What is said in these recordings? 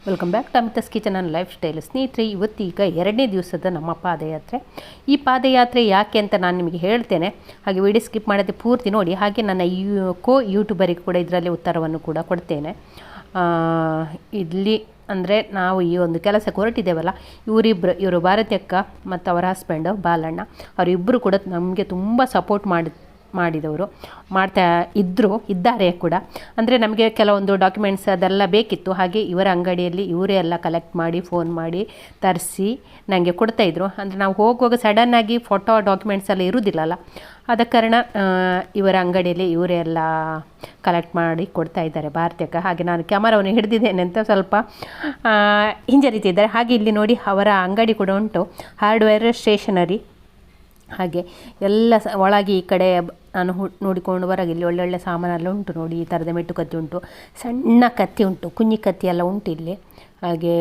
Welcome back to Amitha's kitchen and life style. ಸ್ನೇಹಿತರೆ, ಇವತ್ತೀಗ 2ನೇ ದಿವಸದ ನಮ್ಮ ಪಾದಯಾತ್ರೆ. ಈ ಪಾದಯಾತ್ರೆ ಯಾಕೆ ಅಂತ ನಾನು ನಿಮಗೆ ಹೇಳ್ತೇನೆ, ಹಾಗೆ ವಿಡಿಯೋ ಸ್ಕಿಪ್ ಮಾಡದೆ ಪೂರ್ತಿ ನೋಡಿ. ಹಾಗೆ ನನ್ನ ಯೂಟ್ಯೂಬರಿಗೆ ಕೂಡ ಇದರಲ್ಲಿ ಉತ್ತರವನ್ನು ಕೂಡ ಕೊಡ್ತೇನೆ. ಇಲ್ಲಿ ಅಂದರೆ ನಾವು ಈ ಒಂದು ಕೆಲಸಕ್ಕೆ ಹೊರಟಿದ್ದೇವಲ್ಲ, ಇವರು ಭಾರತಿ ಅಕ್ಕ ಮತ್ತು ಅವರ ಹಸ್ಬೆಂಡ್ ಬಾಲಣ್ಣ, ಅವರಿಬ್ಬರು ಕೂಡ ನಮಗೆ ತುಂಬ ಸಪೋರ್ಟ್ ಮಾಡಿದವರು, ಇದ್ದಾರೆ ಕೂಡ. ಅಂದರೆ ನಮಗೆ ಕೆಲವೊಂದು ಡಾಕ್ಯುಮೆಂಟ್ಸ್ ಅದೆಲ್ಲ ಬೇಕಿತ್ತು. ಹಾಗೆ ಇವರ ಅಂಗಡಿಯಲ್ಲಿ ಇವರೇ ಎಲ್ಲ ಕಲೆಕ್ಟ್ ಮಾಡಿ ಫೋನ್ ಮಾಡಿ ತರಿಸಿ ನನಗೆ ಕೊಡ್ತಾಯಿದ್ರು. ಅಂದರೆ ನಾವು ಹೋಗುವಾಗ ಸಡನ್ನಾಗಿ ಫೋಟೋ ಡಾಕ್ಯುಮೆಂಟ್ಸ್ ಎಲ್ಲ ಇರುವುದಿಲ್ಲಲ್ಲ, ಆದ ಕಾರಣ ಇವರ ಅಂಗಡಿಯಲ್ಲಿ ಇವರೇ ಎಲ್ಲ ಕಲೆಕ್ಟ್ ಮಾಡಿ ಕೊಡ್ತಾ ಇದ್ದಾರೆ ಭಾರತಕ್ಕೆ. ಹಾಗೆ ನಾನು ಕ್ಯಾಮರಾವನ್ನು ಹಿಡಿದಿದ್ದೇನೆ ಅಂತ ಸ್ವಲ್ಪ ಹಿಂಜರಿತಿದ್ದಾರೆ. ಹಾಗೆ ಇಲ್ಲಿ ನೋಡಿ ಅವರ ಅಂಗಡಿ ಕೂಡ ಉಂಟು, ಹಾರ್ಡ್ವೇರ್ ಸ್ಟೇಷನರಿ. ಹಾಗೆ ಎಲ್ಲ ಒಳಗೆ ಈ ಕಡೆ ನಾನು ನೋಡಿಕೊಂಡು ಹೊರಗೆ ಇಲ್ಲಿ ಒಳ್ಳೊಳ್ಳೆ ಸಾಮಾನೆಲ್ಲ ಉಂಟು ನೋಡಿ. ಈ ಥರದ ಮೆಟ್ಟು ಕತ್ತಿ ಉಂಟು, ಸಣ್ಣ ಕತ್ತಿ ಉಂಟು, ಕುഞ്ഞി ಕತ್ತಿ ಎಲ್ಲ ಉಂಟು ಇಲ್ಲಿ. ಹಾಗೆ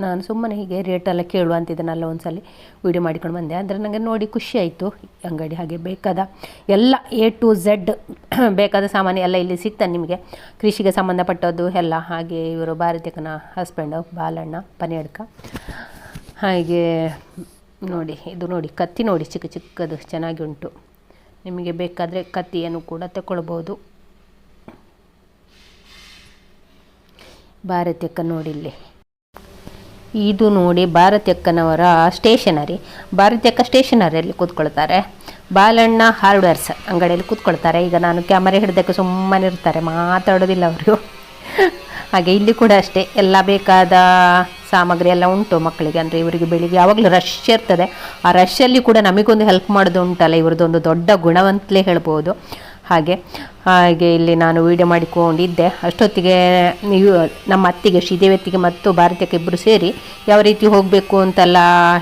ನಾನು ಸುಮ್ಮನೆ ಹೀಗೆ ರೇಟೆಲ್ಲ ಕೇಳುವ ಅಂತಿದ್ದೆನಲ್ಲ ಒಂದ್ಸಲ ವೀಡಿಯೋ ಮಾಡಿಕೊಂಡು ಬಂದೆ. ಅಂದರೆ ನನಗೆ ನೋಡಿ ಖುಷಿ ಆಯಿತು ಅಂಗಡಿ. ಹಾಗೆ ಬೇಕಾದ ಎಲ್ಲ A to Z ಬೇಕಾದ ಸಾಮಾನು ಎಲ್ಲ ಇಲ್ಲಿ ಸಿಗ್ತಾನೆ ನಿಮಗೆ, ಕೃಷಿಗೆ ಸಂಬಂಧಪಟ್ಟದ್ದು ಎಲ್ಲ. ಹಾಗೆ ಇವರು ಭಾರತಿಕನ ಹಸ್ಬೆಂಡ್ ಬಾಲಣ್ಣ ಪನೇಡ್ಕ. ಹಾಗೆ ನೋಡಿ, ಇದು ನೋಡಿ ಕತ್ತಿ ನೋಡಿ, ಚಿಕ್ಕ ಚಿಕ್ಕದು ಚೆನ್ನಾಗಿ ಉಂಟು. ನಿಮಗೆ ಬೇಕಾದರೆ ಕತ್ತಿಯನ್ನು ಕೂಡ ತಗೊಳ್ಬೋದು. ಭಾರತಿ ಅಕ್ಕ ನೋಡಿ ಇಲ್ಲಿ, ಇದು ನೋಡಿ ಭಾರತಿ ಅಕ್ಕನವರ ಸ್ಟೇಷನರಿ. ಭಾರತಿ ಅಕ್ಕ ಸ್ಟೇಷನರಿಯಲ್ಲಿ ಕೂತ್ಕೊಳ್ತಾರೆ, ಬಾಲಣ್ಣ ಹಾರ್ಡ್ವೇರ್ಸ್ ಅಂಗಡಿಯಲ್ಲಿ ಕೂತ್ಕೊಳ್ತಾರೆ. ಈಗ ನಾನು ಕ್ಯಾಮರಾ ಹಿಡಿದಕ್ಕೆ ಸುಮ್ಮನೆ ಇರ್ತಾರೆ, ಮಾತಾಡೋದಿಲ್ಲ ಅವರು. ಹಾಗೆ ಇಲ್ಲಿ ಕೂಡ ಅಷ್ಟೇ, ಎಲ್ಲ ಬೇಕಾದ ಸಾಮಗ್ರಿ ಎಲ್ಲ ಉಂಟು ಮಕ್ಕಳಿಗೆ. ಅಂದರೆ ಇವರಿಗೆ ಬೆಳಿಗ್ಗೆ ಯಾವಾಗಲೂ ರಶ್ ಇರ್ತದೆ. ಆ ರಶ್ಶಲ್ಲಿ ಕೂಡ ನಮಗೊಂದು ಹೆಲ್ಪ್ ಮಾಡೋದು ಉಂಟಲ್ಲ, ಇವ್ರದ್ದೊಂದು ದೊಡ್ಡ ಗುಣವಂತಲೇ ಹೇಳ್ಬೋದು. ಹಾಗೆ ಇಲ್ಲಿ ನಾನು ವೀಡಿಯೋ ಮಾಡಿಕೊಂಡಿದ್ದೆ. ಅಷ್ಟೊತ್ತಿಗೆ ನಮ್ಮ ಅತ್ತಿಗೆ ಶ್ರೀದೇವಿ ಅತ್ತಿಗೆ ಮತ್ತು ಭಾರತಕ್ಕೆ ಇಬ್ಬರು ಸೇರಿ ಯಾವ ರೀತಿ ಹೋಗಬೇಕು ಅಂತೆಲ್ಲ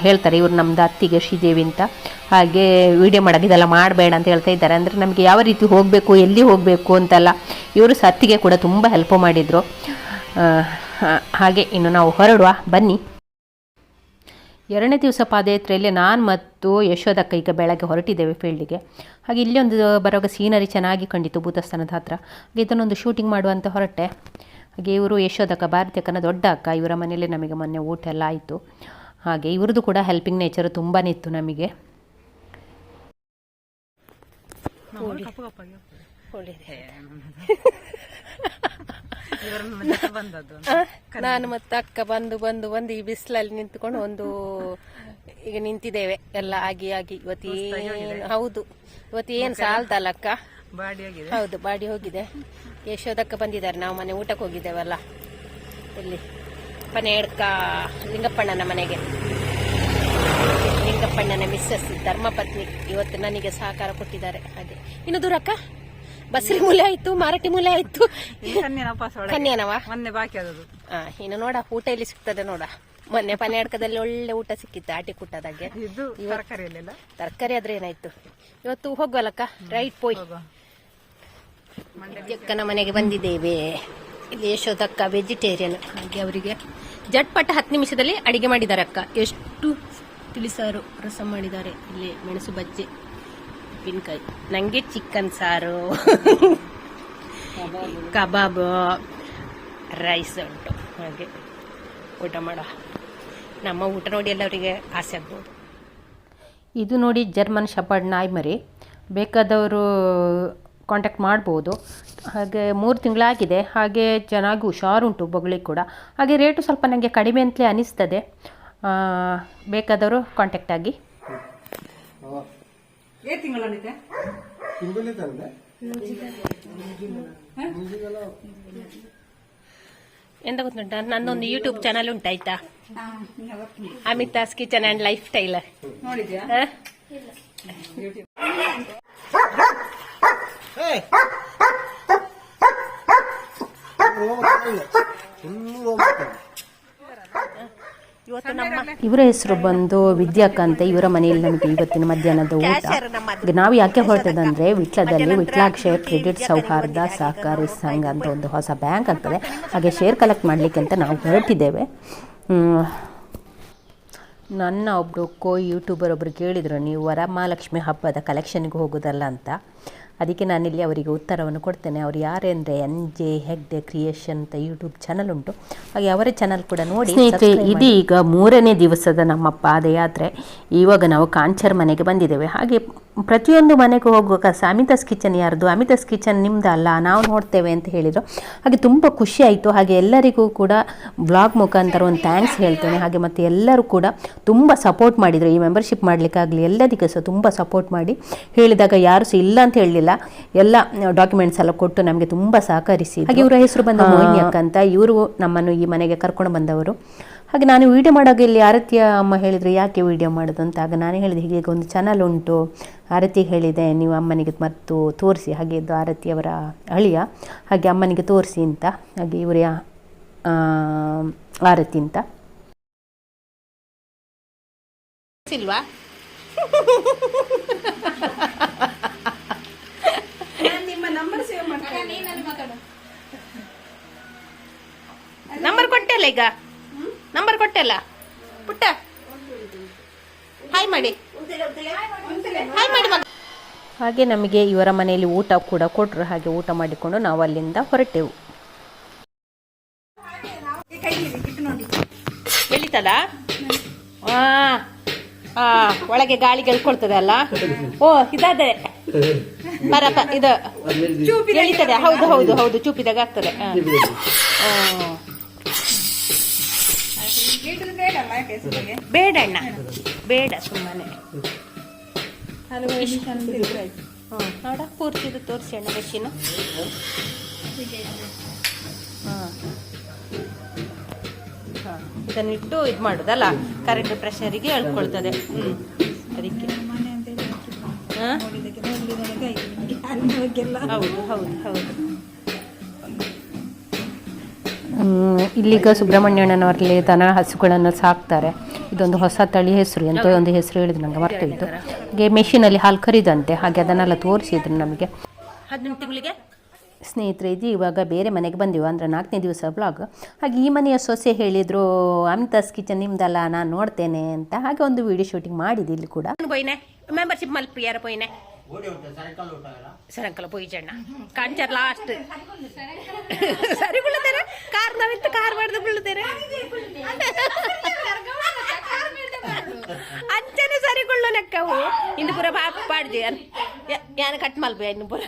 ಹೇಳ್ತಾರೆ. ಇವರು ನಮ್ಮದು ಅತ್ತಿಗೆ ಶ್ರೀದೇವಿ ಅಂತ. ಹಾಗೆ ವೀಡಿಯೋ ಮಾಡೋದು ಇದೆಲ್ಲ ಮಾಡಬೇಡ ಅಂತ ಹೇಳ್ತಾ ಇದ್ದಾರೆ. ಅಂದರೆ ನಮಗೆ ಯಾವ ರೀತಿ ಹೋಗಬೇಕು, ಎಲ್ಲಿ ಹೋಗಬೇಕು ಅಂತೆಲ್ಲ ಇವರು ಅತ್ತಿಗೆ ಕೂಡ ತುಂಬ ಹೆಲ್ಪ್ ಮಾಡಿದರು. ಹಾಗೆ ಇನ್ನು ನಾವು ಹೊರಡುವ ಬನ್ನಿ. 2ನೇ ದಿವಸ ಪಾದಯಾತ್ರೆಯಲ್ಲಿ ನಾನು ಮತ್ತು ಯಶೋದಕ್ಕ ಈಗ ಬೆಳಗ್ಗೆ ಹೊರಟಿದ್ದೇವೆ ಫೀಲ್ಡಿಗೆ. ಹಾಗೆ ಇಲ್ಲಿ ಒಂದು ಬರುವಾಗ ಸೀನರಿ ಚೆನ್ನಾಗಿ ಕಂಡಿತು ಭೂತಸ್ಥಾನದ ಹತ್ರ. ಹಾಗೆ ಇದನ್ನೊಂದು ಶೂಟಿಂಗ್ ಮಾಡುವಂತ ಹೊರಟೆ. ಹಾಗೆ ಇವರು ಯಶೋದಕ್ಕ ಭಾರತಿ ಅಕ್ಕನ ದೊಡ್ಡ ಅಕ್ಕ, ಇವರ ಮನೆಯಲ್ಲಿ ನಮಗೆ ಮೊನ್ನೆ ಊಟ ಎಲ್ಲ ಆಯಿತು. ಹಾಗೆ ಇವ್ರದ್ದು ಕೂಡ ಹೆಲ್ಪಿಂಗ್ ನೇಚರ್ ತುಂಬಾ ಇತ್ತು ನಮಗೆ. ನಾನು ಮತ್ತು ಅಕ್ಕ ಬಂದು ಈ ಬಿಸಿಲಲ್ಲಿ ನಿಂತ್ಕೊಂಡು ಈಗ ನಿಂತಿದ್ದೇವೆ ಎಲ್ಲ ಆಗಿ. ಹೌದು, ಇವತ್ತೇನು ಸಾಲ್ದಲ್ಲ ಅಕ್ಕ, ಹೌದು ಬಾಡಿ ಹೋಗಿದೆ. ಯಶೋದಕ್ಕ ಬಂದಿದ್ದಾರೆ, ನಾವು ಮನೆ ಊಟಕ್ಕೆ ಹೋಗಿದ್ದೇವಲ್ಲ ಇಲ್ಲಿ ಪನೇಡ್ಕ ಲಿಂಗಪ್ಪಣ್ಣನ ಮನೆಗೆ. ಲಿಂಗಪ್ಪಣ್ಣನ ಮಿಸ್ಸಸ್ ಧರ್ಮಪತ್ನಿ ಇವತ್ತು ನನಗೆ ಸಹಕಾರ ಕೊಟ್ಟಿದ್ದಾರೆ. ಹಾಗೆ ಇನ್ನು ದೂರಕ್ಕ ಬಸರಿ ಮೂಲೆ ಆಯ್ತು, ಮಾರಾಟಿ ಮೂಲೆ ಆಯ್ತು, ಕನ್ಯಾನವ ಮೊನ್ನೆ ಬಾಕಿ ಆದದ್ದು. ಇನ್ನು ನೋಡ ಊಟ ಎಲ್ಲಿ ಸಿಗ್ತದೆ ನೋಡ. ಮೊನ್ನೆ ಪನ್ಯಾಡ್ಕದಲ್ಲಿ ಒಳ್ಳೆ ಊಟ ಸಿಕ್ಕಿತ್ತು, ಆಟಿ ಕುಟ್ಟದಾಗೆ. ತರಕಾರಿ ಆದ್ರೆ ಏನಾಯ್ತು. ಇವತ್ತು ಹೋಗ್ವಲ್ಲಕ್ಕ, ರೈಟ್ ಪೋಯ್ ಅಕ್ಕನ ಮನೆಗೆ ಬಂದಿದ್ದೇವೆ. ಇಲ್ಲಿ ಯಶೋದಕ್ಕ ವೆಜಿಟೇರಿಯನ್. ಹಾಗೆ ಅವರಿಗೆ ಜಟ್ಪಟ 10 ನಿಮಿಷದಲ್ಲಿ ಅಡಿಗೆ ಮಾಡಿದ್ದಾರೆ ಅಕ್ಕ. ಎಷ್ಟು ತಿಳಿಸಾರು ರಸಂ ಮಾಡಿದ್ದಾರೆ. ಇಲ್ಲಿ ಮೆಣಸು ಬಜ್ಜಿ, ಉಪ್ಪಿನಕಾಯಿ, ನಂಗೆ ಚಿಕನ್ ಸಾರು, ಕಬಾಬ್, ರೈಸ್ ಉಂಟು. ಹಾಗೆ ಊಟ ಮಾಡೋ ನಮ್ಮ ಊಟ ನೋಡಿ ಎಲ್ಲವರಿಗೆ ಆಸೆ ಆಗ್ಬೋದು. ಇದು ನೋಡಿ ಜರ್ಮನ್ ಶೆಪರ್ಡ್ ನಾಯಿ ಮರಿ, ಬೇಕಾದವರು ಕಾಂಟ್ಯಾಕ್ಟ್ ಮಾಡ್ಬೋದು. ಹಾಗೆ 3 ತಿಂಗಳಾಗಿದೆ. ಹಾಗೆ ಚೆನ್ನಾಗಿ ಹುಷಾರುಂಟು, ಬೊಗಳಿ ಕೂಡ. ಹಾಗೆ ರೇಟು ಸ್ವಲ್ಪ ನನಗೆ ಕಡಿಮೆ ಅಂತಲೇ ಅನಿಸ್ತದೆ. ಬೇಕಾದವರು ಕಾಂಟ್ಯಾಕ್ಟ್ ಆಗಿ. ಎಂತ ಗೊತ್ತುಂಟ, ನನ್ನೊಂದು ಯೂಟ್ಯೂಬ್ ಚಾನಲ್ ಉಂಟಾಯ್ತಾ, Amitha's kitchen and life style. ಇವರ ಹೆಸರು ಬಂದು ವಿದ್ಯಾಕ್ಕ ಅಂತ. ಇವರ ಮನೆಯಲ್ಲಿ ನಮಗೆ ಇವತ್ತಿನ ಮಧ್ಯಾಹ್ನದ ಊಟ. ನಾವು ಯಾಕೆ ಹೊರಟದಂದ್ರೆ, ವಿಟ್ಲದಲ್ಲಿ ವಿಟ್ಲಾಕ್ಷಯ ಕ್ರೆಡಿಟ್ ಸೌಹಾರ್ದ ಸಹಕಾರಿ ಸಂಘ ಅಂತ ಒಂದು ಹೊಸ ಬ್ಯಾಂಕ್ ಆಗ್ತದೆ. ಹಾಗೆ ಶೇರ್ ಕಲೆಕ್ಟ್ ಮಾಡಲಿಕ್ಕೆ ಅಂತ ನಾವು ಹೊರಟಿದ್ದೇವೆ. ನನ್ನ ಒಬ್ಬರು ಯೂಟ್ಯೂಬರ್ ಒಬ್ಬರು ಕೇಳಿದರು, ನೀವು ವರಮಹಾಲಕ್ಷ್ಮಿ ಹಬ್ಬದ ಕಲೆಕ್ಷನ್ಗೆ ಹೋಗೋದಲ್ಲ ಅಂತ. ಅದಕ್ಕೆ ನಾನಿಲ್ಲಿ ಅವರಿಗೆ ಉತ್ತರವನ್ನು ಕೊಡ್ತೇನೆ. ಅವರು ಯಾರೆಂದರೆ NJ ಹೆಗ್ಡೆ ಕ್ರಿಯೇಷನ್ ಅಂತ ಯೂಟ್ಯೂಬ್ ಚಾನಲ್ ಉಂಟು, ಹಾಗೆ ಅವರ ಚಾನಲ್ ಕೂಡ ನೋಡಿ. ಇದೀಗ 3ನೇ ದಿವಸದ ನಮ್ಮ ಪಾದಯಾತ್ರೆ. ಇವಾಗ ನಾವು ಕಾಂಚರ್ ಮನೆಗೆ ಬಂದಿದ್ದೇವೆ. ಹಾಗೆ ಪ್ರತಿಯೊಂದು ಮನೆಗೂ ಹೋಗುವಾಗ ಅಮಿತಾಸ್ ಕಿಚನ್ ಯಾರ್ದು, ಅಮಿತಾಸ್ ಕಿಚನ್ ನಿಮ್ದಲ್ಲ, ನಾವು ನೋಡ್ತೇವೆ ಅಂತ ಹೇಳಿದರು. ಹಾಗೆ ತುಂಬ ಖುಷಿ ಆಯಿತು. ಹಾಗೆ ಎಲ್ಲರಿಗೂ ಕೂಡ ಬ್ಲಾಗ್ ಮುಖಾಂತರ ಒಂದು ಥ್ಯಾಂಕ್ಸ್ ಹೇಳ್ತೇನೆ. ಹಾಗೆ ಮತ್ತು ಎಲ್ಲರೂ ಕೂಡ ತುಂಬ ಸಪೋರ್ಟ್ ಮಾಡಿದರು. ಈ ಮೆಂಬರ್ಶಿಪ್ ಮಾಡಲಿಕ್ಕಾಗಲಿ ಎಲ್ಲದಕ್ಕೆ ಸಹ ತುಂಬ ಸಪೋರ್ಟ್ ಮಾಡಿ, ಹೇಳಿದಾಗ ಯಾರು ಸಹ ಇಲ್ಲ ಅಂತ ಹೇಳಲಿಲ್ಲ, ಎಲ್ಲ ಡಾಕ್ಯುಮೆಂಟ್ಸ್ ಎಲ್ಲ ಕೊಟ್ಟು ನಮಗೆ ತುಂಬ ಸಹಕರಿಸಿ. ಹಾಗೆ ಇವರ ಹೆಸರು ಬಂದ ಮೋಹಿನಿ ಅಕ್ಕ ಅಂತ, ಇವರು ನಮ್ಮನ್ನು ಈ ಮನೆಗೆ ಕರ್ಕೊಂಡು ಬಂದವರು. ಹಾಗೆ ನಾನು ವೀಡಿಯೋ ಮಾಡೋಕೆ ಇಲ್ಲಿ ಆರತಿಯ ಅಮ್ಮ ಹೇಳಿದರು ಯಾಕೆ ವೀಡಿಯೋ ಮಾಡೋದು ಅಂತ. ಆಗ ನಾನು ಹೇಳಿದೆ ಹೀಗೆ ಒಂದು ಚಾನಲ್ ಉಂಟು, ಆರತಿ ಹೇಳಿದೆ ನೀವು ಅಮ್ಮನಿಗೆ ಮತ್ತು ತೋರಿಸಿ. ಹಾಗೆ ಇದು ಆರತಿಯವರ ಅಳಿಯ, ಹಾಗೆ ಅಮ್ಮನಿಗೆ ತೋರಿಸಿ ಅಂತ. ಹಾಗೆ ಇವರ ಆರತಿ ಅಂತ ಇಲ್ವಾ ನಂಬರ್ ಕೊಟ್ಟೆಲ್ಲ, ಈಗ ನಂಬರ್ ಕೊಟ್ಟೆಲ್ಲ ಪುಟ್ಟ, ಹಾಯ್ ಮಾಡಿ ಹಾಯ್ ಮಾಡಿ. ಹಾಗೆ ನಮಗೆ ಇವರ ಮನೆಯಲ್ಲಿ ಊಟ ಕೂಡ ಕೊಟ್ಟರು. ಹಾಗೆ ಊಟ ಮಾಡಿಕೊಂಡು ನಾವು ಅಲ್ಲಿಂದ ಹೊರಟೆವು. ಎಳಿತದ ಒಳಗೆ ಗಾಳಿ ಗೆಳ್ಕೊಳ್ತದೆ ಅಲ್ಲ. ಓ ಇದಾದ್ರೆ ಬರಪ್ಪ, ಇದು ಎಳಿತದೆ. ಹೌದು ಹೌದು ಹೌದು, ಚೂಪಿದಾಗ ಆಗ್ತದೆ. ಬೇಡಣ್ಣ ಬೇಡ, ಸುಮ್ಮನೆ ನೋಡ ಪೂರ್ತಿದು ತೋರಿಸಿ ಅಣ್ಣ ಮೆಷಿನು. ಇದನ್ನಿಟ್ಟು ಇದು ಮಾಡೋದಲ್ಲ, ಕರೆಂಟ್ ಪ್ರೆಷರಿಗೆ ಎಳ್ಕೊಳ್ತದೆ. ಅದಕ್ಕೆ ಹೌದು ಹೌದು ಹೌದು. ಇಲ್ಲಿಗ ಸುಬ್ರಹ್ಮಣ್ಯಣ್ಣನವರಲ್ಲಿ ದನ ಹಸುಗಳನ್ನು ಸಾಕ್ತಾರೆ. ಇದೊಂದು ಹೊಸ ತಳಿ ಹೆಸರು, ಎಂತ ಒಂದು ಹೆಸರು ಹೇಳಿದ್ರು ನಂಗೆ ಮರ್ತೋಯ್ತು. ಹಾಗೆ ಮೆಷಿನಲ್ಲಿ ಹಾಲು ಕರಿದಂತೆ, ಹಾಗೆ ಅದನ್ನೆಲ್ಲ ತೋರಿಸಿದ್ರು ನಮಗೆ. 18 ತಿಂಗಳಿಗೆ ಸ್ನೇಹಿತರೆ, ಇದು ಇವಾಗ ಬೇರೆ ಮನೆಗೆ ಬಂದೆವು, ಅಂದರೆ 4ನೇ ದಿವಸ ಬ್ಲಾಗ್. ಹಾಗೆ ಈ ಮನೆಯ ಸೊಸೆ ಹೇಳಿದರು ಅಮಿತಾಸ್ ಕಿಚನ್ ನಿಮ್ದಲ್ಲ, ನಾನು ನೋಡ್ತೇನೆ ಅಂತ. ಹಾಗೆ ಒಂದು ವಿಡಿಯೋ ಶೂಟಿಂಗ್ ಮಾಡಿದ್ದು ಇಲ್ಲಿ ಕೂಡ. ಪೋಯ್ನೆ ಮೆಂಬರ್ಶಿಪ್ ಮಲ್ಪಿ ಯಾರ ಪೋಯ್ನೆ ಸರಂಕಲ ಪೋಯಿ ಜಣ್ಣ ಕಾಂಚರ್ ಲಾಸ್ಟ್ ಸರಿ ಬೀಳ್ತಾರೆ. ಕಾರ್ ನಾವಿತ್ತು ಕಾರ್ ಮಾಡ್ದು ಬೀಳ್ತಾರೆ ಅಂಚನೆ ಸರಿಗೊಳ್ಳು ಲೆಕ್ಕವು ಇನ್ನು ಪುರ ಪಾಡ್ದಿ ಯಾನ ಕಟ್ ಮಲ್ಪಿ ಇನ್ನು ಪುರ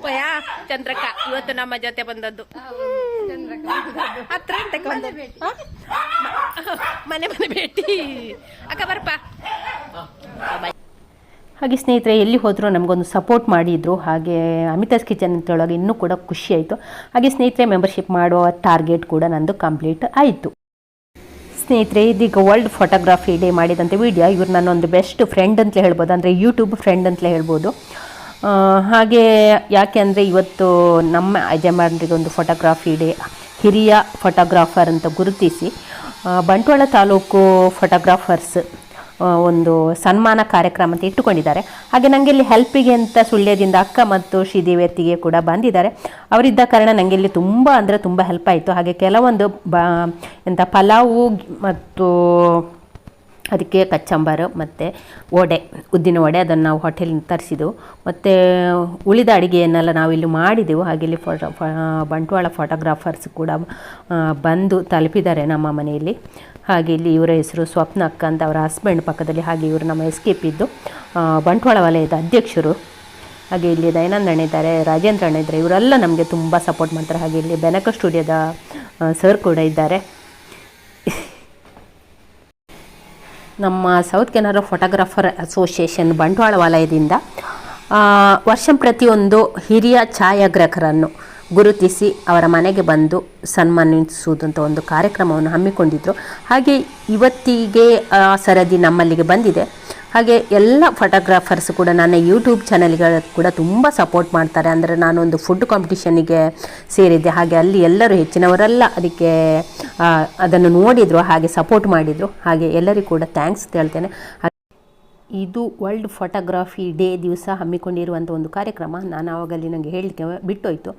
ಪೋಯಾ ಚಂದ್ರಕ್ಕ ಇವತ್ತು ನಮ್ಮ ಜೊತೆ ಬಂದದ್ದು ಹತ್ರ ಮನೆ ಮನೆ ಭೇಟಿ ಅಕ್ಕ ಬರ್ಪ. ಹಾಗೆ ಸ್ನೇಹಿತರೆ, ಎಲ್ಲಿ ಹೋದರೂ ನಮಗೊಂದು ಸಪೋರ್ಟ್ ಮಾಡಿದರು. ಹಾಗೆ ಅಮಿತಾಸ್ ಕಿಚನ್ ಅಂತ ಹೇಳುವಾಗ ಇನ್ನೂ ಕೂಡ ಖುಷಿ ಆಯಿತು. ಹಾಗೆ ಸ್ನೇಹಿತರೆ, ಮೆಂಬರ್ಶಿಪ್ ಮಾಡುವ ಟಾರ್ಗೆಟ್ ಕೂಡ ನಂದು ಕಂಪ್ಲೀಟ್ ಆಯಿತು. ಸ್ನೇಹಿತರೆ, ಇದೀಗ ವರ್ಲ್ಡ್ ಫೋಟೋಗ್ರಫಿ ಡೇ ಮಾಡಿದಂಥ ವಿಡಿಯೋ. ಇವರು ನನ್ನೊಂದು ಬೆಸ್ಟ್ ಫ್ರೆಂಡ್ ಅಂತಲೇ ಹೇಳ್ಬೋದು, ಅಂದರೆ ಯೂಟ್ಯೂಬ್ ಫ್ರೆಂಡ್ ಅಂತಲೇ ಹೇಳ್ಬೋದು. ಹಾಗೆ ಯಾಕೆ ಅಂದರೆ ಇವತ್ತು ನಮ್ಮ ಯಜಮಾನರಿಗೆ ಒಂದು ಫೋಟೋಗ್ರಫಿ ಡೇ, ಹಿರಿಯ ಫೋಟೋಗ್ರಾಫರ್ ಅಂತ ಗುರುತಿಸಿ ಬಂಟ್ವಾಳ ತಾಲೂಕು ಫೋಟೋಗ್ರಾಫರ್ಸ್ ಒಂದು ಸನ್ಮಾನ ಕಾರ್ಯಕ್ರಮ ಅಂತ ಇಟ್ಟುಕೊಂಡಿದ್ದಾರೆ. ಹಾಗೆ ನನಗೆ ಇಲ್ಲಿ ಹೆಲ್ಪಿಗೆ ಅಂತ ಸುಳ್ಯದಿಂದ ಅಕ್ಕ ಮತ್ತು ಶ್ರೀದೇವಿಯತ್ತಿಗೆ ಕೂಡ ಬಂದಿದ್ದಾರೆ. ಅವರಿದ್ದ ಕಾರಣ ನನಗೆ ಇಲ್ಲಿ ತುಂಬ ಅಂದರೆ ತುಂಬ ಹೆಲ್ಪ್ ಆಯಿತು. ಹಾಗೆ ಕೆಲವೊಂದು ಪಲಾವು ಮತ್ತು ಅದಕ್ಕೆ ಕಚ್ಚಂಬರು ಮತ್ತು ವಡೆ, ಉದ್ದಿನ ವಡೆ, ಅದನ್ನು ನಾವು ಹೋಟೆಲಿಂದ ತರಿಸಿದೆವು. ಮತ್ತು ಉಳಿದ ಅಡುಗೆಯನ್ನೆಲ್ಲ ನಾವಿಲ್ಲಿ ಮಾಡಿದೆವು. ಹಾಗೆ ಇಲ್ಲಿ ಬಂಟ್ವಾಳ ಫೋಟೋಗ್ರಾಫರ್ಸ್ ಕೂಡ ಬಂದು ತಲುಪಿದ್ದಾರೆ ನಮ್ಮ ಮನೆಯಲ್ಲಿ. ಹಾಗೆ ಇಲ್ಲಿ ಇವರ ಹೆಸರು ಸ್ವಪ್ನ ಅಕ್ಕ ಅಂತ, ಅವರ ಹಸ್ಬೆಂಡ್ ಪಕ್ಕದಲ್ಲಿ. ಹಾಗೆ ಇವರು ನಮ್ಮ ಎಸ್ಕೇಪ್ ಇದ್ದು ಬಂಟ್ವಾಳ ವಲಯದ ಅಧ್ಯಕ್ಷರು. ಹಾಗೆ ಇಲ್ಲಿ ದಯಾನಂದ ಅಣ್ಣ ಇದ್ದಾರೆ, ರಾಜೇಂದ್ರ ಅಣ್ಣ ಇದ್ದಾರೆ, ಇವರೆಲ್ಲ ನಮಗೆ ತುಂಬ ಸಪೋರ್ಟ್ ಮಾಡ್ತಾರೆ. ಹಾಗೆ ಇಲ್ಲಿ ಬೆನಕ ಸ್ಟುಡಿಯೋದ ಸರ್ ಕೂಡ ಇದ್ದಾರೆ. ನಮ್ಮ south Canara photographer association Bantwal ವಲಯದಿಂದ ವರ್ಷ ಪ್ರತಿಯೊಂದು ಹಿರಿಯ ಛಾಯಾಗ್ರಾಹಕರನ್ನು ಗುರುತಿಸಿ ಅವರ ಮನೆಗೆ ಬಂದು ಸನ್ಮಾನಿಸುವುದಂಥ ಒಂದು ಕಾರ್ಯಕ್ರಮವನ್ನು ಹಮ್ಮಿಕೊಂಡಿದ್ದರು. ಹಾಗೆ ಇವತ್ತಿಗೆ ಸರದಿ ನಮ್ಮಲ್ಲಿಗೆ ಬಂದಿದೆ. ಹಾಗೆ ಎಲ್ಲ ಫೋಟೋಗ್ರಾಫರ್ಸ್ ಕೂಡ ನನ್ನ ಯೂಟ್ಯೂಬ್ ಚಾನಲ್ಗೆ ಕೂಡ ತುಂಬ ಸಪೋರ್ಟ್ ಮಾಡ್ತಾರೆ. ಅಂದರೆ ನಾನೊಂದು ಫುಡ್ ಕಾಂಪಿಟಿಷನ್ನಿಗೆ ಸೇರಿದ್ದೆ. ಹಾಗೆ ಅಲ್ಲಿ ಎಲ್ಲರೂ ಹೆಚ್ಚಿನವರೆಲ್ಲ ಅದಕ್ಕೆ ಅದನ್ನು ನೋಡಿದರು, ಹಾಗೆ ಸಪೋರ್ಟ್ ಮಾಡಿದರು. ಹಾಗೆ ಎಲ್ಲರಿಗೂ ಕೂಡ ಥ್ಯಾಂಕ್ಸ್ ಹೇಳ್ತೇನೆ. ಇದು ವರ್ಲ್ಡ್ ಫೋಟೋಗ್ರಫಿ ಡೇ ದಿವಸ ಹಮ್ಮಿಕೊಂಡಿರುವಂಥ ಒಂದು ಕಾರ್ಯಕ್ರಮ. ನಾನು ಆವಾಗಲ್ಲಿ ನನಗೆ ಹೇಳಲಿಕ್ಕೆ ಬಿಟ್ಟೋಯ್ತು.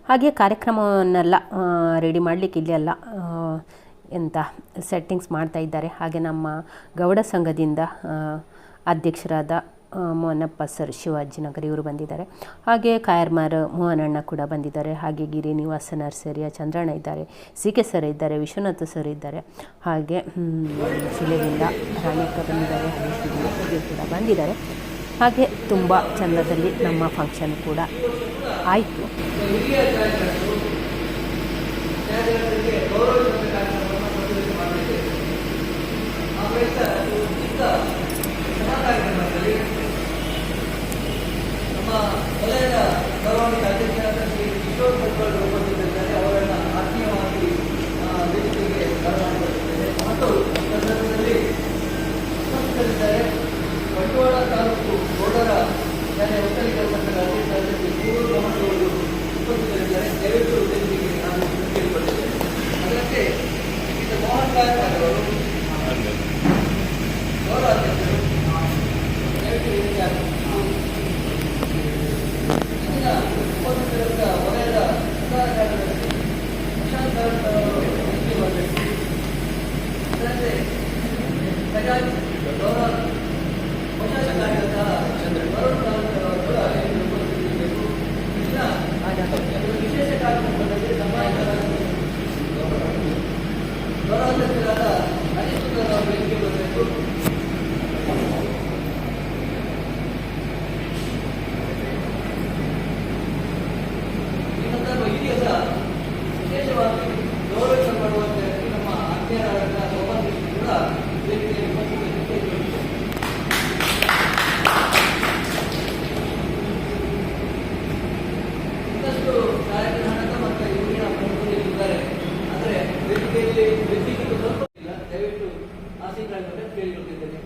ಹಾಗೆ ಕಾರ್ಯಕ್ರಮವನ್ನೆಲ್ಲ ರೆಡಿ ಮಾಡಲಿಕ್ಕೆ ಇಲ್ಲಿ ಎಲ್ಲ ಸೆಟ್ಟಿಂಗ್ಸ್ ಮಾಡ್ತಾ ಇದ್ದಾರೆ. ಹಾಗೆ ನಮ್ಮ ಗೌಡ ಸಂಘದಿಂದ ಅಧ್ಯಕ್ಷರಾದ ಮೋಹನಪ್ಪ ಸರ್ ಶಿವಾಜಿನಗರ ಇವರು ಬಂದಿದ್ದಾರೆ. ಹಾಗೆ ಕಾಯರ್ಮಾರ್ ಮೋಹನಣ್ಣ ಕೂಡ ಬಂದಿದ್ದಾರೆ. ಹಾಗೆ ಗಿರಿನಿವಾಸ ನರ್ಸರಿಯ ಚಂದ್ರಣ್ಣ ಇದ್ದಾರೆ, ಕೆ ಸರ್ ಇದ್ದಾರೆ, ವಿಶ್ವನಾಥ ಸರ್ ಇದ್ದಾರೆ. ಹಾಗೆ ಶಿಲೆಯಿಂದ ರಾಣಿಕ ಬಂದಿದ್ದಾರೆ, ಹರೀಶ್ ಕೂಡ ಬಂದಿದ್ದಾರೆ. ಹಾಗೆ ತುಂಬ ಚಂದದಲ್ಲಿ ನಮ್ಮ ಫಂಕ್ಷನ್ ಕೂಡ ಆಯಿತು. ನಮ್ಮ ವಲಯದ ಗೌರವಾನ್ವಿತ ಅಧ್ಯಕ್ಷರಾದ ಶ್ರೀ ಕಿಶೋರ್ ಕಲ್ಕಲ್ ಉಪಸ್ಥಿತರಿದ್ದಾರೆ. ಅವರನ್ನು ಆತ್ಮೀಯವಾಗಿ ವೇದಿಕೆಗೆ ಬರಮಾಡಿಕೊಳ್ಳುತ್ತೇನೆ. ಮತ್ತು ಸಂದರ್ಭದಲ್ಲಿ ಉಪಸ್ಥಿತರಿದ್ದಾರೆ ಬಂಟ್ವಾಳ ತಾಲೂಕು ಗೌಡರ ಶಾಲೆ ಒಕ್ಕಲಿಗರ ಸಂಘದ ಅಧ್ಯಕ್ಷರಾದ ಶ್ರೀ ಪೂರ್ವ ಗಮನವರು ಉಪಸ್ಥಿತರಿದ್ದಾರೆ. ದಯವಿಟ್ಟು ವೇದಿಕೆಗೆ ನಾನು ಕೇಳಿಕೊಳ್ಳುತ್ತೇನೆ. ಅದರಂತೆ ಶ್ರೀ ಮೋಹನ್ ಕಾಯರ್ಮಾರ್ ಅವರು ಗೌರವ ಅಧ್ಯಕ್ಷರು ದಯವಿಟ್ಟು ವೇದಿಕೆ ಉಪಸ್ಥಿತರಿದ್ದ ವಲಯದ ಪ್ರಧಾನ ಕಾರ್ಯದರ್ಶಿ ಪ್ರಶಾಂತ್ ಅವರು ವೇದಿಕೆ ಬರಬೇಕು. ಅದರಂತೆ ಪ್ರಜಾಜ್ ಗೌರವ ಪಕ್ಷದ ಕಾರ್ಯಕರ್ತ ವರುಣ್ ಅವರು ಕೂಡ ಉಪಸ್ಥಿತರಿರಬೇಕು. ವಿಶೇಷ ಕಾರ್ಯಕ್ರಮದಲ್ಲಿ ಗೌರವಾಧ್ಯಕ್ಷರಾದ ಹರೀಶ್ ಅವರು ವೇದಿಕೆ ಬರಬೇಕು. ವಿಶೇಷವಾಗಿ ಗೌರವಿಸಲ್ಪಡುವಂತೆ ನಮ್ಮ ಆತ್ಮೀಯರಾದ ಸೌಭಾಗ್ಯ ಕೂಡ ವೇದಿಕೆಯಲ್ಲಿ ಇನ್ನಷ್ಟು ಕಾರ್ಯಕ್ರಮ ಮತ್ತು ಯುವಜನ ಪ್ರಮುಖರಿದ್ದಾರೆ. ಆದರೆ ವೇದಿಕೆಯಲ್ಲಿ ವೇದಿಕೆ ಸ್ವಲ್ಪ ಇಲ್ಲ, ದಯವಿಟ್ಟು ಆಸಕ್ತಿಗಳನ್ನು ಕೇಳಿಕೊಳ್ತಿದ್ದೇನೆ.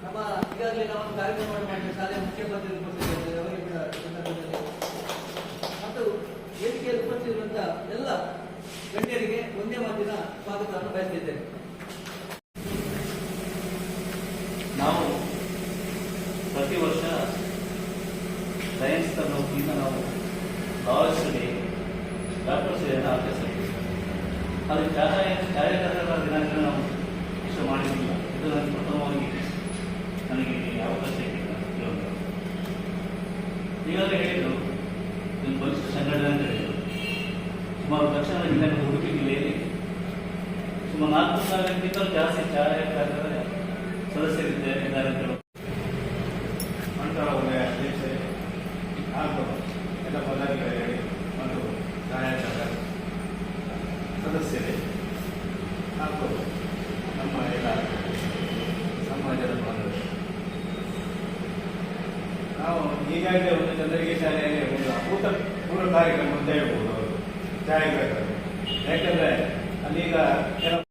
ನಮ್ಮ ಈಗಾಗಲೇ ನಾವು ಕಾರ್ಯಕ್ರಮ ಮಾಡಿದ ಶಾಲೆಯ ಮುಖ್ಯಮಂತ್ರಿ ಉಪಸ್ಥಿತರಿದ್ದಾರೆ. ಅವರಿಗೆ ಕೂಡ ಸಂದರ್ಭದಲ್ಲಿ ಮತ್ತು ವೇದಿಕೆಯಲ್ಲಿ ಉಪಸ್ಥಿತಿರುವಂತಹ ಎಲ್ಲ ಗಣ್ಯರಿಗೆ ಒಂದೇ ಮಾತಿನ ಸ್ವಾಗತವನ್ನು ಬಯಸಿದ್ದೇನೆ. ನಾವು ಪ್ರತಿ ವರ್ಷ ಸೈನ್ಸ್ ವತಿಯಿಂದ ನಾವು ಭಾವಿಸಲಿ ಡಾಕ್ಟರ್ಸ್ ಡೇಯನ್ನು ಆಚರಿಸಬೇಕು. ಅದು ಛಾಯಾಗ್ರಾಹಕರ ದಿನಾಂಕ ನಾವು ಇಷ್ಟು ಮಾಡಿರಲಿಲ್ಲ. ಇದು ನನಗೆ ಪ್ರಥಮವಾಗಿ ನನಗೆ ಅವಕಾಶ ಸಿಕ್ಕಿಲ್ಲ. ಈಗಾಗಲೇ ಹೇಳಿದರು ಒಂದು ಬಲಿಷ್ಠ ಸಂಘಟನೆ ಅಂತ ಹೇಳಿದರು. ಸುಮಾರು ದಕ್ಷಿಣ ಜಿಲ್ಲೆಯ ಉಡುಪಿ ಜಿಲ್ಲೆಯಲ್ಲಿ ಸುಮಾರು 4,000ಕ್ಕಿಂತಲೂ ಜಾಸ್ತಿ ಛಾಯಾಗ್ರಾಹಕರ ಸದಸ್ಯರಿದ್ದಾರೆ ಅಂತ ಹೇಳಿ ಮಂಡಳ ವಲಯ ಅಧ್ಯಕ್ಷೆ ಹಾಗೂ ಎಲ್ಲ ಪದಾಧಿಕಾರಿಗಳೇ ಮತ್ತು ಛಾಯಾಗ್ರಾಹಕ ಸದಸ್ಯರೇ ಹಾಗೂ ನಮ್ಮ ಎಲ್ಲ ಸಮಾಜದ ಬಾಂಧವರು, ನಾವು ಈಗಾಗಲೇ ಒಂದು ಚಂದ್ರಿಕೆ ಶಾಲೆಯಲ್ಲಿ ಒಂದು ಅಭೂತಪೂರ್ವ ಕಾರ್ಯಕ್ರಮ ಅಂತ ಹೇಳ್ಬೋದು ಅವರು ಛಾಯಾಗ್ರಾಹಕರು. ಯಾಕೆಂದರೆ ಅಲ್ಲೀಗ ಕೆಲವು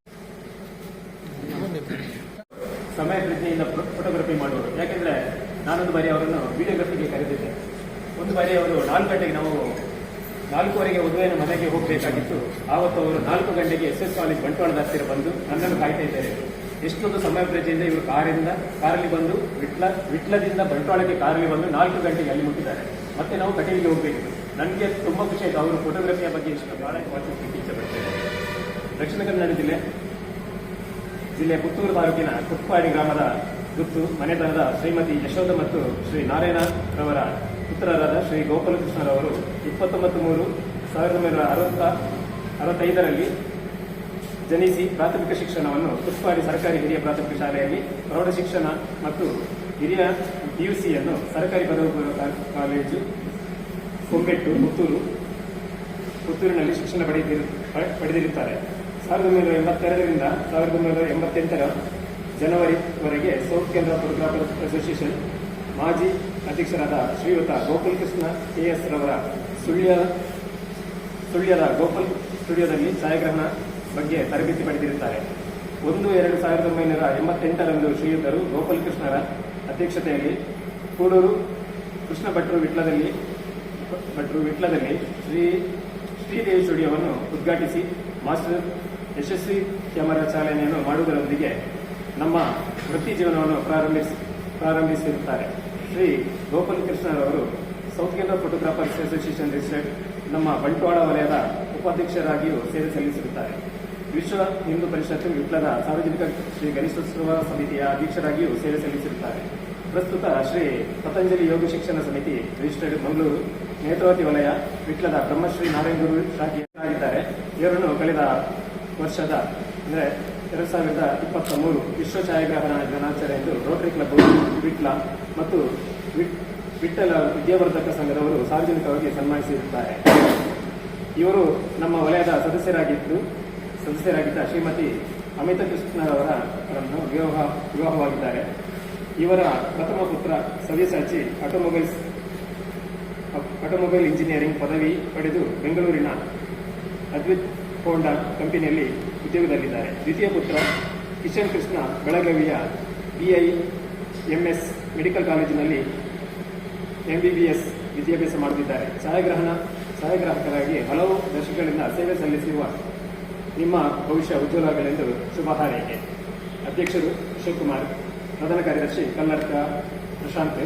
ಸಮಯ ಪ್ರಜ್ಞೆಯಿಂದ ಫೋಟೋಗ್ರಫಿ ಮಾಡುವರು. ಯಾಕೆಂದರೆ ನಾನೊಂದು ಬಾರಿ ಅವರನ್ನು ವಿಡಿಯೋಗ್ರಫಿಗೆ ಕರೆದಿದ್ದೆ. ಒಂದು ಬಾರಿ ಅವರು 4 ಗಂಟೆಗೆ, ನಾವು 4:15ಗೆ ಉದಯನ ಮನೆಗೆ ಹೋಗಬೇಕಾಗಿತ್ತು. ಆವತ್ತು ಅವರು 4 ಗಂಟೆಗೆ SS ಕಾಲೇಜ್ ಬಂಟ್ವಾಳದ ಹತ್ತಿರ ಬಂದು ನನ್ನನ್ನು ಕಾಯ್ತಾ ಇದ್ದಾರೆ. ಎಷ್ಟೊಂದು ಸಮಯ ಪ್ರಜ್ಞೆಯಿಂದ ಇವರು ಕಾರಲ್ಲಿ ಬಂದು ವಿಟ್ಲದಿಂದ ಬಂಟ್ವಾಳಕ್ಕೆ ಕಾರಲ್ಲಿ ಬಂದು 4 ಗಂಟೆಗೆ ಅಲ್ಲಿ ಮುಟ್ಟಿದ್ದಾರೆ. ಮತ್ತೆ ನಾವು ಕಟೀಲಿಗೆ ಹೋಗಬೇಕಿತ್ತು. ನನಗೆ ತುಂಬ ಖುಷಿ ಆಯಿತು. ಅವರು ಫೋಟೋಗ್ರಫಿಯ ಬಗ್ಗೆ ಇಷ್ಟು ಭಾಳ ವಾಚಿಸಲಿಕ್ಕೆ ಇಚ್ಛೆ ಪಡ್ತಾರೆ. ದಕ್ಷಿಣ ಕನ್ನಡ ಜಿಲ್ಲೆಯ ಪುತ್ತೂರು ತಾಲೂಕಿನ ಕುಟ್ಪಾಡಿ ಗ್ರಾಮದ ಗುತ್ತು ಮನೆತನದ ಶ್ರೀಮತಿ ಯಶೋಧ ಮತ್ತು ಶ್ರೀ ನಾರಾಯಣರವರ ಪುತ್ರರಾದ ಶ್ರೀ ಗೋಪಾಲಕೃಷ್ಣರವರು 29/3/1965ರಲ್ಲಿ ಜನಿಸಿ ಪ್ರಾಥಮಿಕ ಶಿಕ್ಷಣವನ್ನು ಕುಟ್ಪಾಡಿ ಸರ್ಕಾರಿ ಹಿರಿಯ ಪ್ರಾಥಮಿಕ ಶಾಲೆಯಲ್ಲಿ, ಪ್ರೌಢ ಶಿಕ್ಷಣ ಮತ್ತು ಹಿರಿಯ PUCಯನ್ನು ಸರ್ಕಾರಿ ಪದವಿ ಪೂರ್ವ ಕಾಲೇಜು ಕೊಂಬೆಟ್ಟು ಪುತ್ತೂರಿನಲ್ಲಿ ಶಿಕ್ಷಣ ಪಡೆದಿರುತ್ತಾರೆ. 1982ರಿಂದ 1988ರ ಜನವರಿವರೆಗೆ ಸೌತ್ ಕೇಂದ್ರ ಫೋಟೋಗ್ರಾಫರ್ಸ್ ಅಸೋಸಿಯೇಷನ್ ಮಾಜಿ ಅಧ್ಯಕ್ಷರಾದ ಶ್ರೀಯುತ ಗೋಪಾಲಕೃಷ್ಣ KS ರವರ ಸುಳ್ಯದ ಗೋಪಾಲ್ ಸ್ಟುಡಿಯೋದಲ್ಲಿ ಛಾಯಾಗ್ರಹಣ ಬಗ್ಗೆ ತರಬೇತಿ ಪಡೆದಿರುತ್ತಾರೆ. 1/2/1988ರಂದು ಶ್ರೀಯುತರು ಗೋಪಾಲಕೃಷ್ಣರ ಅಧ್ಯಕ್ಷತೆಯಲ್ಲಿ ಕೂಡೂರು ಕೃಷ್ಣ ಭಟ್ರು ವಿಟ್ಲದಲ್ಲಿ ಶ್ರೀದೇವಿ ಸ್ಟುಡಿಯೋವನ್ನು ಉದ್ಘಾಟಿಸಿ ಮಾಸ್ಟರ್ ಯಶಸ್ವಿ ಕ್ಯಾಮರಾ ಚಾಲನೆಯನ್ನು ಮಾಡುವುದರೊಂದಿಗೆ ನಮ್ಮ ವೃತ್ತಿ ಜೀವನವನ್ನು ಪ್ರಾರಂಭಿಸಿರುತ್ತಾರೆ. ಶ್ರೀ ಗೋಪಾಲಕೃಷ್ಣರವರು ಸೌತ್ ಕೇಂದ್ರ ಫೋಟೋಗ್ರಾಫರ್ಸ್ ಅಸೋಸಿಯೇಷನ್ ರಿಜಿಸ್ಟರ್ಡ್ ನಮ್ಮ ಬಂಟ್ವಾಳ ವಲಯದ ಉಪಾಧ್ಯಕ್ಷರಾಗಿಯೂ ಸೇವೆ ಸಲ್ಲಿಸಿರುತ್ತಾರೆ. ವಿಶ್ವ ಹಿಂದೂ ಪರಿಷತ್ತು ವಿಟ್ಲದ ಸಾರ್ವಜನಿಕ ಶ್ರೀ ಗಣೇಶೋತ್ಸವ ಸಮಿತಿಯ ಅಧ್ಯಕ್ಷರಾಗಿಯೂ ಸೇವೆ ಸಲ್ಲಿಸಿರುತ್ತಾರೆ. ಪ್ರಸ್ತುತ ಶ್ರೀ ಪತಂಜಲಿ ಯೋಗ ಶಿಕ್ಷಣ ಸಮಿತಿ ರಿಜಿಸ್ಟರ್ಡ್ ಮಂಗಳೂರು ನೇತ್ರಾವತಿ ವಲಯ ವಿಟ್ಲದ ಬ್ರಹ್ಮಶ್ರೀ ನಾರಾಯಣ ಗುರು ಶಾಖೆಯಾಗಿದ್ದಾರೆ. ಇವರನ್ನು ಕಳೆದ ವರ್ಷದ ಅಂದರೆ 2023 ವಿಶ್ವ ಛಾಯಾಗ್ರಹಣ ದಿನಾಚರಣೆ ಎಂದು ರೋಟರಿ ಕ್ಲಬ್ ವಿಟ್ಲ ಮತ್ತು ವಿಠ್ಠಲ ವಿದ್ಯಾವರ್ಧಕ ಸಂಘದವರು ಸಾರ್ವಜನಿಕವಾಗಿ ಸನ್ಮಾನಿಸಿರುತ್ತಾರೆ. ಇವರು ನಮ್ಮ ವಲಯದ ಸದಸ್ಯರಾಗಿದ್ದ ಶ್ರೀಮತಿ ಅಮಿತಾ ಕೃಷ್ಣರವರನ್ನು ವಿವಾಹವಾಗಿದ್ದಾರೆ. ಇವರ ಪ್ರಥಮ ಪುತ್ರ ಸವ್ಯಸಾಚಿ ಆಟೋಮೊಬೈಲ್ ಇಂಜಿನಿಯರಿಂಗ್ ಪದವಿ ಪಡೆದು ಬೆಂಗಳೂರಿನ ಅದ್ವಿತ್ ಹೋಂಡಾ ಕಂಪನಿಯಲ್ಲಿ ಉದ್ಯೋಗದಲ್ಲಿದ್ದಾರೆ. ದ್ವಿತೀಯ ಪುತ್ರ ಕಿಶನ್ ಕೃಷ್ಣ ಬೆಳಗಾವಿಯ BIMS ಮೆಡಿಕಲ್ ಕಾಲೇಜಿನಲ್ಲಿ MBBS ವಿದ್ಯಾಭ್ಯಾಸ ಮಾಡುತ್ತಿದ್ದಾರೆ. ಛಾಯಾಗ್ರಾಹಕರಾಗಿ ಹಲವು ದಶಕಗಳಿಂದ ಸೇವೆ ಸಲ್ಲಿಸಿರುವ ನಿಮ್ಮ ಭವಿಷ್ಯ ಉಜ್ವಲಗಳೆಂದು ಶುಭ ಹಾರೈಕೆ. ಅಧ್ಯಕ್ಷರು ಶಿವಕುಮಾರ್, ಪ್ರಧಾನ ಕಾರ್ಯದರ್ಶಿ ಕಲ್ಲರ್ಕ ಪ್ರಶಾಂತ್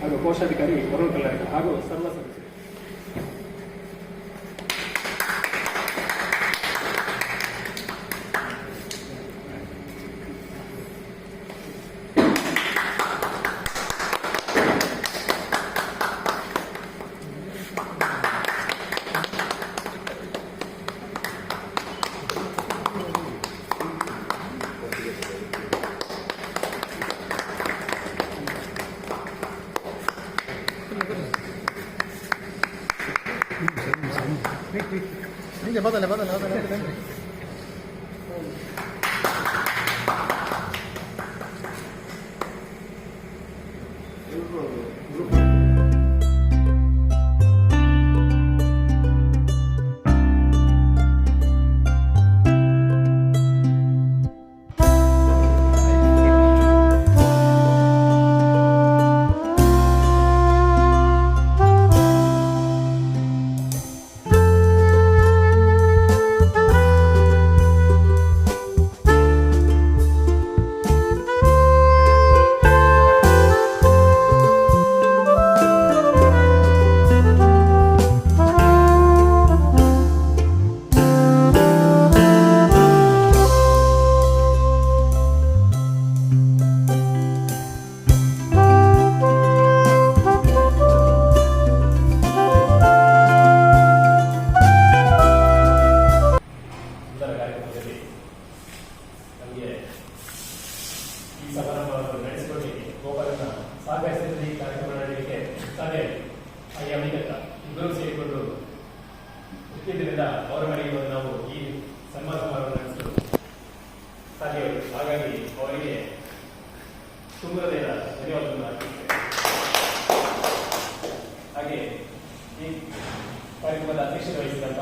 ಹಾಗೂ ಕೋಶಾಧಿಕಾರಿ ವರುಣ್ ಕಲ್ಲರ್ಕ ಹಾಗೂ ಸರ್ವ ಸದಸ್ಯರು. ಇಬ್ಬರು ಸೇರಿಕೊಂಡು ಇದ್ದಿದ್ದರಿಂದ ಅವರ ಮನೆಗೆ ನಾವು ಈ ಸನ್ಮಾನ ಸಮಾರಂಭ ನಡೆಸಲು ಸಾಧ್ಯವಾಯಿತು. ಹಾಗಾಗಿ ಅವರಿಗೆ ತುಂಬುವುದೇನ ಧನ್ಯವಾದಗಳನ್ನು ಅರ್ಪಿಸುತ್ತೇವೆ. ಹಾಗೆ ಈ ಕಾರ್ಯಕ್ರಮದ ಅಧ್ಯಕ್ಷತೆ ವಹಿಸಿದಂಥ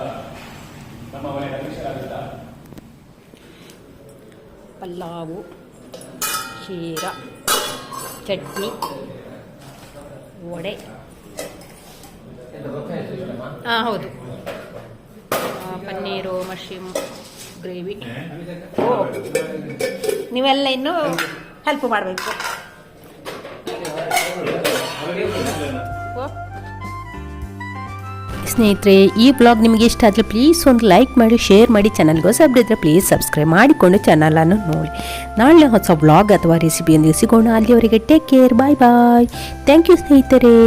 ನಮ್ಮ ವಲಯದ ಅಧ್ಯಕ್ಷರಾದಂಥ ಪಲ್ಲಾವು, ಶೀರ, ಚಟ್ನಿ, ವಡೆ, ಹೌದು, ಪನ್ನೀರು, ಮಶ್ರೂಮ್ ಗ್ರೇವಿ. ನೀವೆಲ್ಲ ಇನ್ನೂ ಹೆಲ್ಪ್ ಮಾಡಬೇಕು. ಸ್ನೇಹಿತರೆ, ಈ ಬ್ಲಾಗ್ ನಿಮಗೆ ಇಷ್ಟ ಆದರೆ ಪ್ಲೀಸ್ ಒಂದು ಲೈಕ್ ಮಾಡಿ, ಶೇರ್ ಮಾಡಿ. ಚಾನಲ್ಗೆ ಹೊಸಬ್ರಿದ್ರೆ ಪ್ಲೀಸ್ ಸಬ್ಸ್ಕ್ರೈಬ್ ಮಾಡಿಕೊಂಡು ಚಾನಲನ್ನು ನೋಡಿ. ನಾಳೆ ಹೊಸ ಬ್ಲಾಗ್ ಅಥವಾ ರೆಸಿಪಿಯೊಂದಿಗೆ ಸಿಗೋಣ. ಅಲ್ಲಿಯವರೆಗೆ take care, bye bye. Thank you ಸ್ನೇಹಿತರೆ.